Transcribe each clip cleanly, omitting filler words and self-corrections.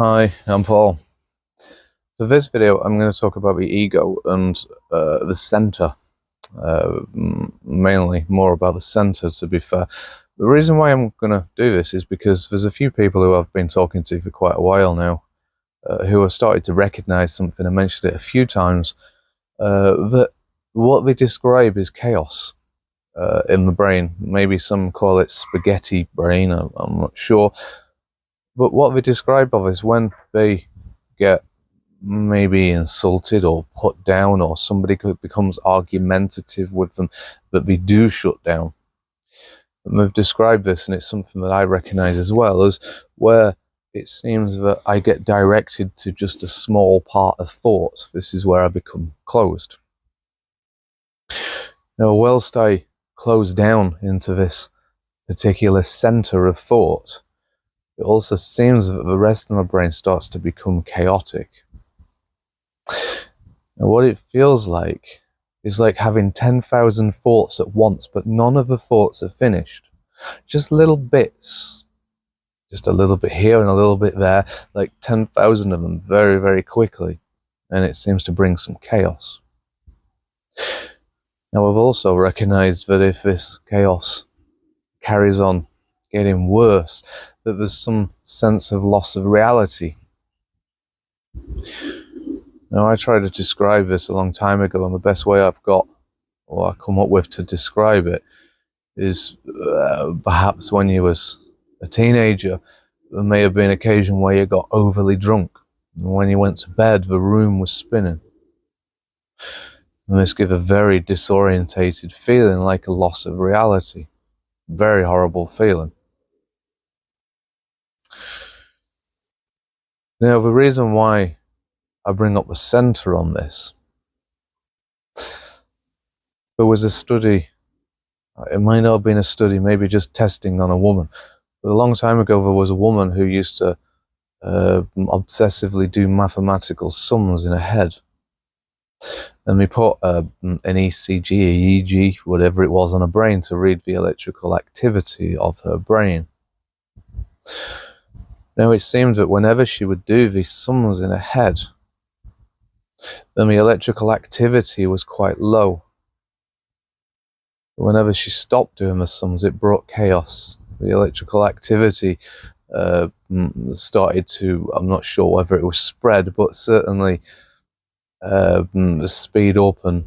Hi, I'm Paul. For this video, I'm going to talk about the ego and the center. Mainly more about the center, to be fair. The reason why I'm going to do this is because there's a few people who I've been talking to for quite a while now who have started to recognize something. I mentioned it a few times, that what they describe is chaos in the brain. Maybe some call it spaghetti brain, I'm not sure. But what they describe of is when they get maybe insulted or put down, or somebody becomes argumentative with them, that they do shut down. And they've described this, and it's something that I recognize as well, as where it seems that I get directed to just a small part of thought. This is where I become closed. Now, whilst I close down into this particular center of thought, it also seems that the rest of my brain starts to become chaotic. And what it feels like is like having 10,000 thoughts at once, but none of the thoughts are finished. Just little bits. Just a little bit here and a little bit there, like 10,000 of them very, very quickly. And it seems to bring some chaos. Now, I've also recognized that if this chaos carries on getting worse, that there's some sense of loss of reality. Now, I tried to describe this a long time ago, and the best way I've got, or I come up with to describe it, is perhaps when you was a teenager, there may have been an occasion where you got overly drunk, and when you went to bed, the room was spinning. And this gave a very disorientated feeling, like a loss of reality. Very horrible feeling. Now, the reason why I bring up the center on this, there was a study, it might not have been a study, maybe just testing on a woman, but a long time ago there was a woman who used to obsessively do mathematical sums in her head. And we put an ECG, EEG, whatever it was, on her brain to read the electrical activity of her brain. Now, it seemed that whenever she would do these sums in her head, then the electrical activity was quite low. But whenever she stopped doing the sums, it brought chaos. The electrical activity started to, I'm not sure whether it was spread, but certainly speed up, and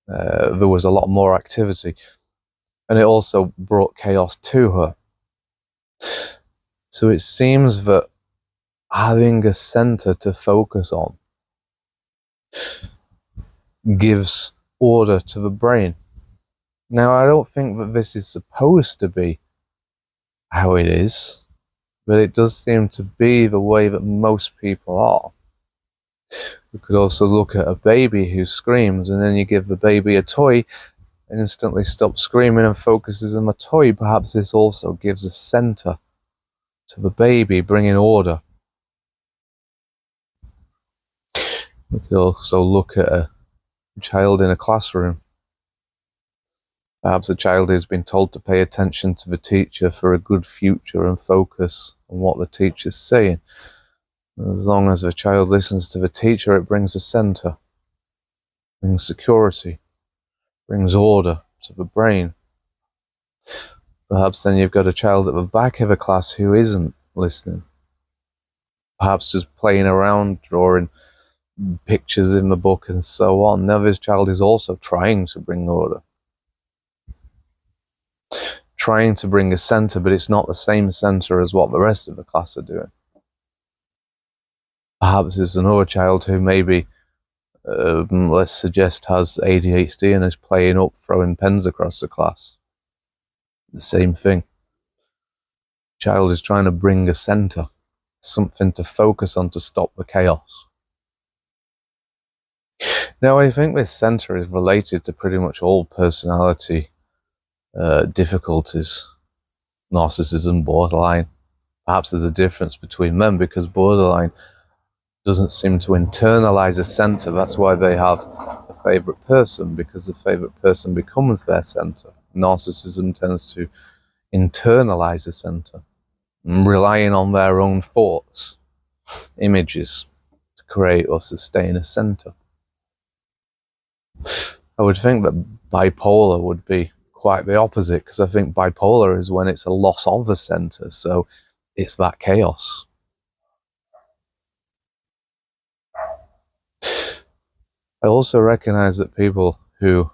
there was a lot more activity. And it also brought chaos to her. So it seems that having a center to focus on gives order to the brain. Now, I don't think that this is supposed to be how it is, but it does seem to be the way that most people are. We could also look at a baby who screams, and then you give the baby a toy and instantly stops screaming and focuses on the toy. Perhaps this also gives a center to the baby, bringing order. We could also look at a child in a classroom. Perhaps the child has been told to pay attention to the teacher for a good future and focus on what the teacher's saying. As long as the child listens to the teacher, it brings a center, brings security, brings order to the brain. Perhaps then you've got a child at the back of a class who isn't listening. Perhaps just playing around, drawing pictures in the book and so on. Now this child is also trying to bring order, trying to bring a center, but it's not the same center as what the rest of the class are doing. Perhaps it's another child who maybe, let's suggest, has ADHD and is playing up, throwing pens across the class. The same thing. The child is trying to bring a center, something to focus on to stop the chaos. Now, I think this center is related to pretty much all personality difficulties, narcissism, borderline. Perhaps there's a difference between them, because borderline doesn't seem to internalize a center. That's why they have a favorite person, because the favorite person becomes their center. Narcissism tends to internalize a center, relying on their own thoughts. images to create or sustain a center. I would think that bipolar would be quite the opposite, because I think bipolar is when it's a loss of the center, so it's that chaos. I also recognize that people who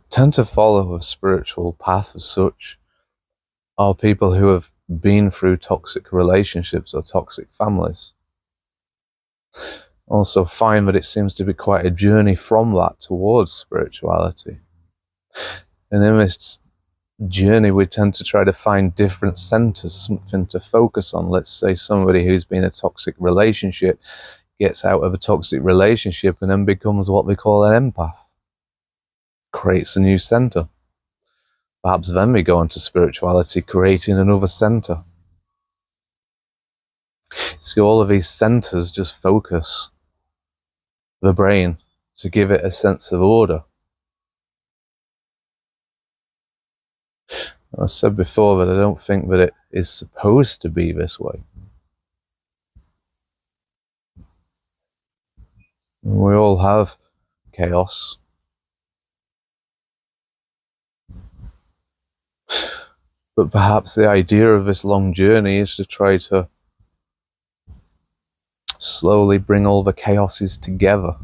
tend to follow a spiritual path as such are people who have been through toxic relationships or toxic families. Also find that it seems to be quite a journey from that towards spirituality. And in this journey, we tend to try to find different centers, something to focus on. Let's say somebody who's been in a toxic relationship gets out of a toxic relationship and then becomes what they call an empath, creates a new center. Perhaps then we go into spirituality, creating another center. See, all of these centers just focus the brain to give it a sense of order. I said before that I don't think that it is supposed to be this way. We all have chaos. But perhaps the idea of this long journey is to try to slowly bring all the chaoses together.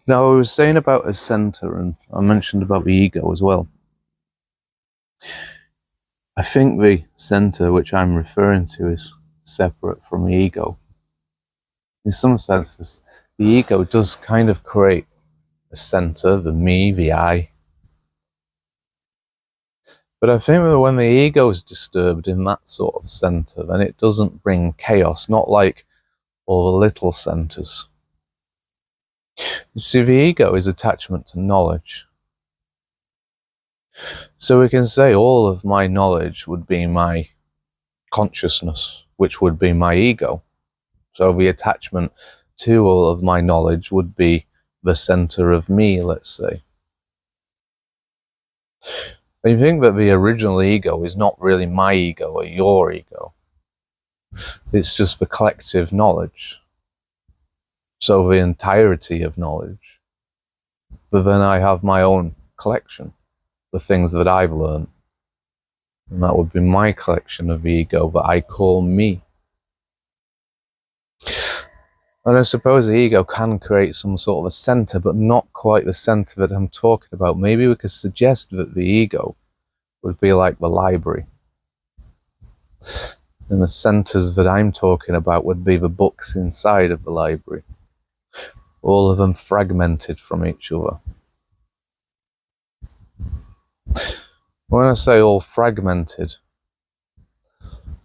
Now, I was saying about a center, and I mentioned about the ego as well. I think the center which I'm referring to is separate from the ego. In some senses, the ego does kind of create a center, the me, the I. But I think that when the ego is disturbed in that sort of center, then it doesn't bring chaos, not like all the little centers. You see, the ego is attachment to knowledge. So we can say all of my knowledge would be my consciousness, which would be my ego. So the attachment to all of my knowledge would be the center of me, let's say. And you think that the original ego is not really my ego or your ego. It's just the collective knowledge. So the entirety of knowledge. But then I have my own collection, the things that I've learned. And that would be my collection of ego that I call me. And I suppose the ego can create some sort of a center, but not quite the center that I'm talking about. Maybe we could suggest that the ego would be like the library. And the centers that I'm talking about would be the books inside of the library. All of them fragmented from each other. When I say all fragmented,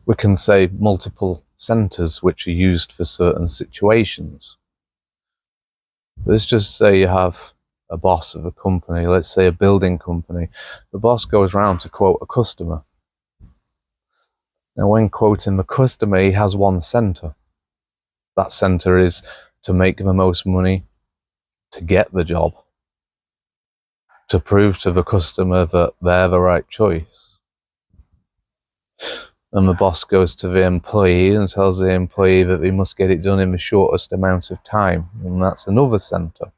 we can say multiple centers which are used for certain situations. Let's just say you have a boss of a company, let's say a building company. The boss goes around to quote a customer. Now, when quoting the customer, he has one center. That center is to make the most money, to get the job, to prove to the customer that they're the right choice. And the boss goes to the employee and tells the employee that they must get it done in the shortest amount of time. And that's another center.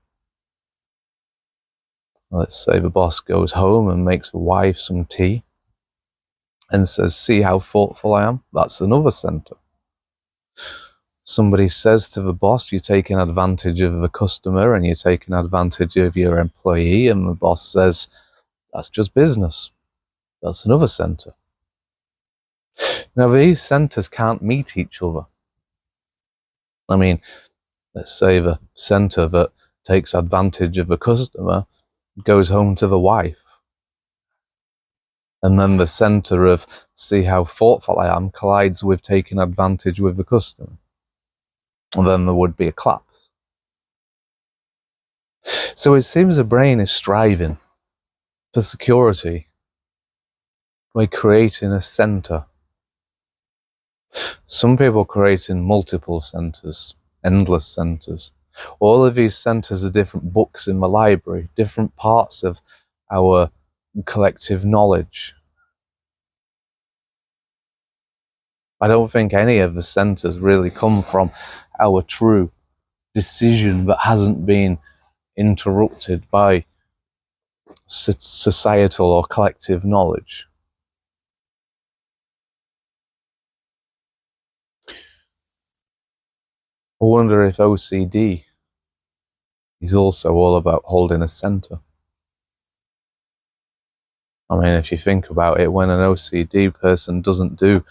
Let's say the boss goes home and makes the wife some tea and says, "See how thoughtful I am?" That's another center. Somebody says to the boss, "You're taking advantage of the customer and you're taking advantage of your employee," and the boss says, "That's just business." That's another center. Now, these centers can't meet each other. I mean, let's say the center that takes advantage of the customer goes home to the wife. And then the center of "see how thoughtful I am" collides with taking advantage with the customer. And then there would be a collapse. So it seems the brain is striving for security by creating a center. Some people creating multiple centers, endless centers. All of these centers are different books in the library, different parts of our collective knowledge. I don't think any of the centers really come from our true decision that hasn't been interrupted by societal or collective knowledge. I wonder if OCD is also all about holding a center. I mean, if you think about it, when an OCD person doesn't do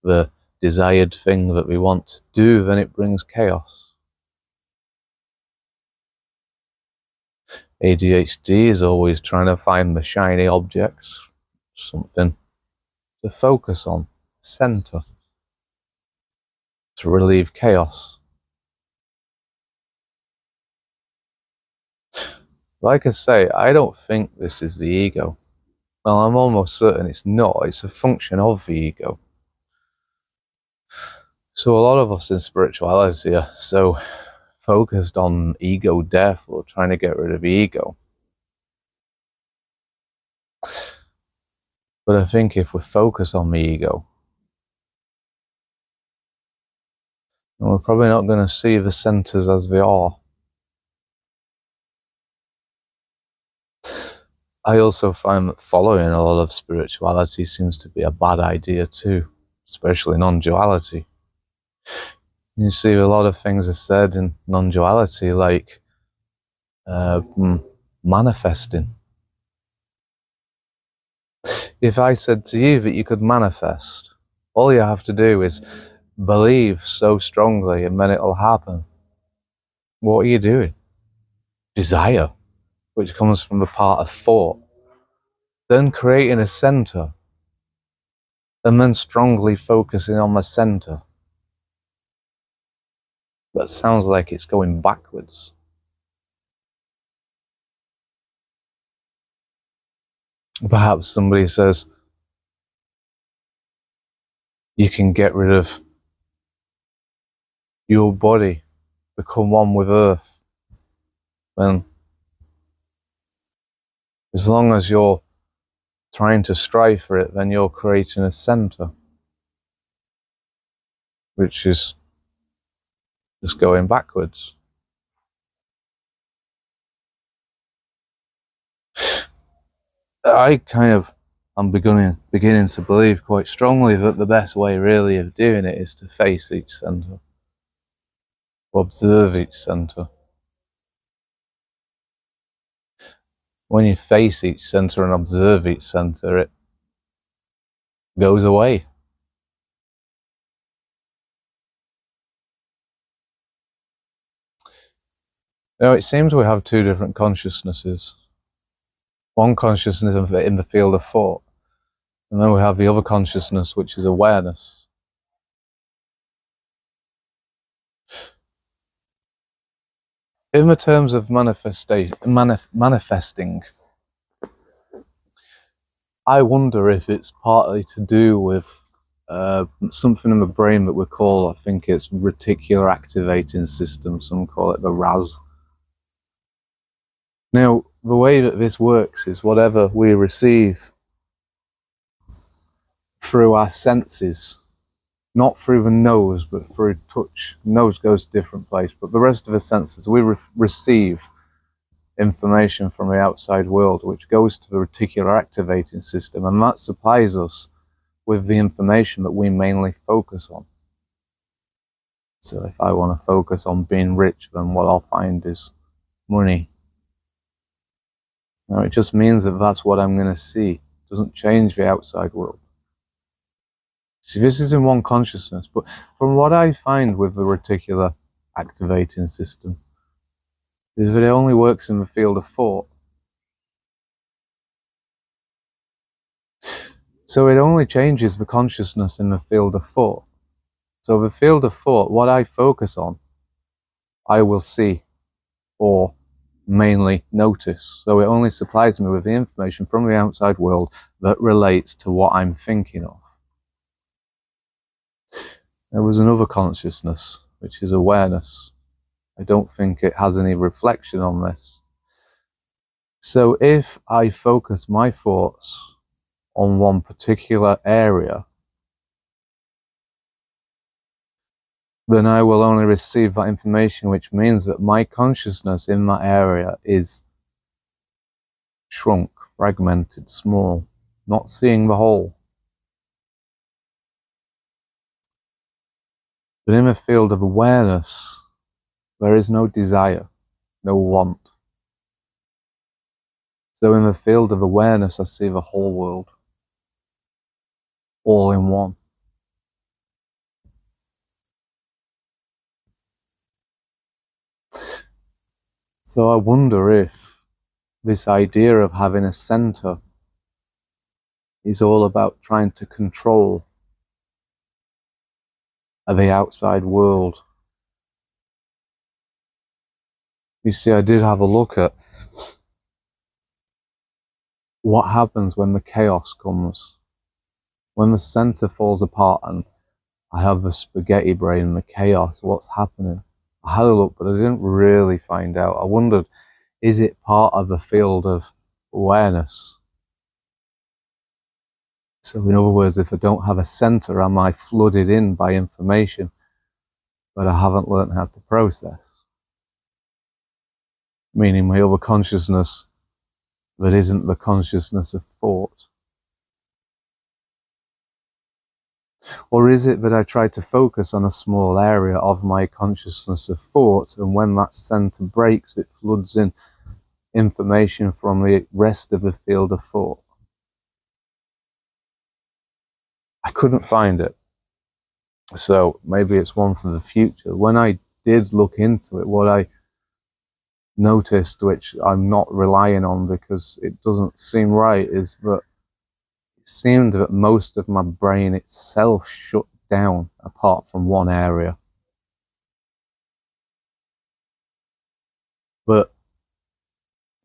the desired thing that we want to do, then it brings chaos. ADHD is always trying to find the shiny objects, something to focus on, center, to relieve chaos. Like I say, I don't think this is the ego. Well, I'm almost certain it's not. It's a function of the ego. So a lot of us in spirituality are so focused on ego death or trying to get rid of the ego. But I think if we focus on the ego, then we're probably not going to see the centers as they are. I also find that following a lot of spirituality seems to be a bad idea too, especially non-duality. You see a lot of things are said in non-duality, like manifesting. If I said to you that you could manifest, all you have to do is believe so strongly and then it'll happen. What are you doing? Desire, which comes from the part of thought. Then creating a center and then strongly focusing on the center. That sounds like it's going backwards. Perhaps somebody says, you can get rid of your body, become one with earth. Then, as long as you're trying to strive for it, then you're creating a center, which is just going backwards. I'm beginning to believe quite strongly that the best way really of doing it is to face each center, observe each center. When you face each center and observe each center, it goes away. Now, it seems we have two different consciousnesses. One consciousness in the field of thought, and then we have the other consciousness, which is awareness. In the terms of manifesting, I wonder if it's partly to do with something in the brain that we call, I think it's reticular activating system, some call it the RAS. Now, the way that this works is whatever we receive through our senses, not through the nose, but through touch. Nose goes to a different place, but the rest of the senses, we receive information from the outside world, which goes to the reticular activating system, and that supplies us with the information that we mainly focus on. So if I want to focus on being rich, then what I'll find is money. Now, it just means that that's what I'm going to see. It doesn't change the outside world. See, this is in one consciousness, but from what I find with the reticular activating system, is that it only works in the field of thought. So it only changes the consciousness in the field of thought. So the field of thought, what I focus on, I will see or mainly notice. So it only supplies me with the information from the outside world that relates to what I'm thinking of. There was another consciousness, which is awareness. I don't think it has any reflection on this. So if I focus my thoughts on one particular area, then I will only receive that information, which means that my consciousness in that area is shrunk, fragmented, small, not seeing the whole. But in the field of awareness, there is no desire, no want. So in the field of awareness, I see the whole world, all in one. So I wonder if this idea of having a center is all about trying to control the outside world. You see, I did have a look at what happens when the chaos comes, when the center falls apart and I have the spaghetti brain and the chaos, what's happening? I had a look, but I didn't really find out. I wondered, is it part of the field of awareness? So in other words, if I don't have a center, am I flooded in by information, but I haven't learned how to process? Meaning my other consciousness that isn't the consciousness of thought. Or is it that I try to focus on a small area of my consciousness of thought, and when that center breaks, it floods in information from the rest of the field of thought? I couldn't find it. So maybe it's one for the future. When I did look into it, what I noticed, which I'm not relying on because it doesn't seem right, is that it seemed that most of my brain itself shut down apart from one area. But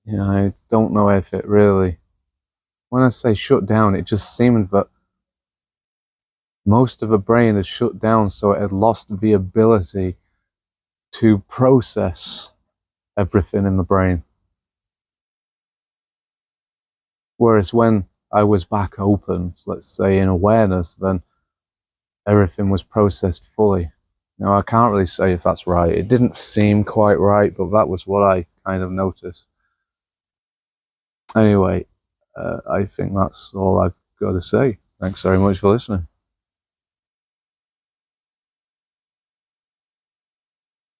I don't know if it really, when I say shut down, it just seemed that most of the brain had shut down, so it had lost the ability to process everything in the brain. Whereas when I was back open, let's say in awareness, then everything was processed fully. Now, I can't really say if that's right. It didn't seem quite right, but that was what I kind of noticed. Anyway, I think that's all I've got to say. Thanks very much for listening.